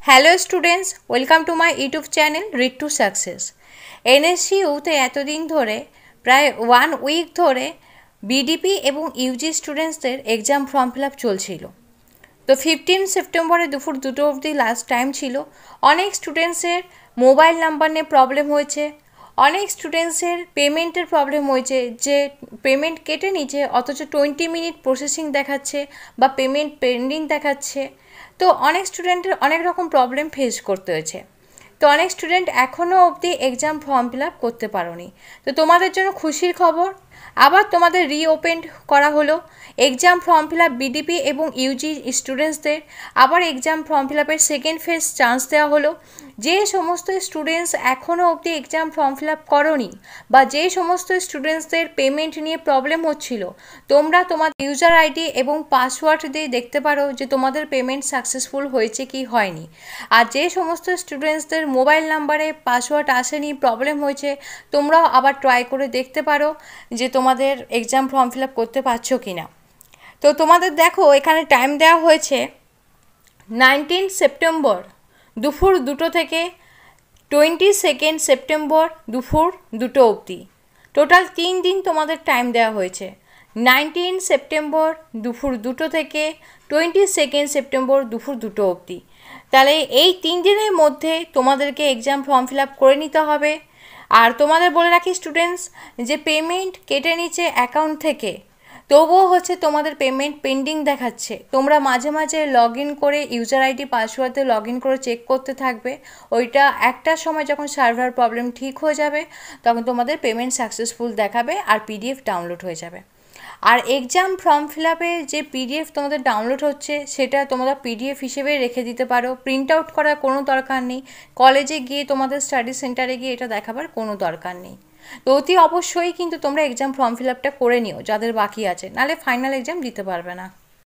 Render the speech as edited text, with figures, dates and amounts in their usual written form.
Hello students, welcome to my YouTube channel read to success. এনএসইউতে এতদিন ধরে প্রায় 1 উইক ধরে বিডিপি এবং ইউজি স্টুডেন্টসদের এক্সাম ফর্ম ফিল আপ চলছিল। তো 15 সেপ্টেম্বরে দুপুর 2টো অবধি লাস্ট টাইম ছিল। অনেক স্টুডেন্টসের মোবাইল নাম্বার নিয়ে প্রবলেম হয়েছে, অনেক স্টুডেন্টসের পেমেন্টের প্রবলেম হয়েছে, যে পেমেন্ট কেটে নিচ্ছে অথচ 20 মিনিট প্রসেসিং দেখাচ্ছে বা পেমেন্ট পেন্ডিং দেখাচ্ছে। তো অনেক স্টুডেন্টের অনেক রকম প্রবলেম ফেস করতে হয়েছে। তো অনেক স্টুডেন্ট এখনও অবধি এক্সাম ফর্ম ফিল আপ করতে পারোনি। তো তোমাদের জন্য খুশির খবর, আবার তোমাদের রিওপেন করা হলো exam form fill up. BDP এবং ইউজি স্টুডেন্টসদের আবার এক্সাম ফর্ম ফিল আপের সেকেন্ড ফেজ চান্স দেওয়া হলো। যে সমস্ত স্টুডেন্টস এখনও অবধি এক্সাম ফর্ম ফিল আপ করোনি বা যে সমস্ত স্টুডেন্টসদের পেমেন্ট নিয়ে প্রবলেম হচ্ছিল, তোমরা তোমার ইউজার আইডি এবং পাসওয়ার্ড দিয়ে দেখতে পারো যে তোমাদের পেমেন্ট সাকসেসফুল হয়েছে কি হয়নি। আর যে সমস্ত স্টুডেন্টসদের মোবাইল নাম্বারে পাসওয়ার্ড আসেনি, প্রবলেম হয়েছে, তোমরাও আবার ট্রাই করে দেখতে পারো যে তোমাদের এক্সাম ফর্ম ফিল আপ করতে পারছো কি না। তো তোমাদের দেখো এখানে টাইম দেওয়া হয়েছে 19 সেপ্টেম্বর দুপুর 2টো থেকে 22 সেপ্টেম্বর দুপুর 2টো অবধি। টোটাল 3 দিন তোমাদের টাইম দেওয়া হয়েছে। 19 সেপ্টেম্বর দুপুর 2টো থেকে 22 সেপ্টেম্বর দুপুর 2টো অবধি। তাহলে এই 3 দিনের মধ্যে তোমাদেরকে এক্সাম ফর্ম ফিল আপ করে নিতে হবে। আর তোমাদের বলে রাখি স্টুডেন্টস, যে পেমেন্ট কেটে নিচ্ছে অ্যাকাউন্ট থেকে, তবুও তোমাদের পেমেন্ট পেন্ডিং দেখাচ্ছে। তোমরা মাঝে মাঝে লগ ইন করে ইউজার আইডি পাসওয়ার্ড দিয়ে লগ ইন করে চেক করতে থাকবে। ওইটা একটা সময় যখন সার্ভার প্রবলেম ঠিক হয়ে যাবে তখন তোমাদের পেমেন্ট সাকসেসফুল দেখাবে আর পিডিএফ ডাউনলোড হয়ে যাবে। আর এক্সাম ফর্ম ফিল আপে যে পিডিএফ তোমাদের ডাউনলোড হচ্ছে সেটা তোমরা পিডিএফ হিসেবে রেখে দিতে পারো, প্রিন্ট আউট করার কোনো দরকার নেই। কলেজে গিয়ে তোমাদের স্টাডি সেন্টারে গিয়ে এটা দেখাবার কোনো দরকার নেই। তো অতি অবশ্যই কিন্তু তোমরা এক্সাম ফর্ম ফিল আপটা করে নিও যাদের বাকি আছে, নাহলে ফাইনাল এক্সাম দিতে পারবে না।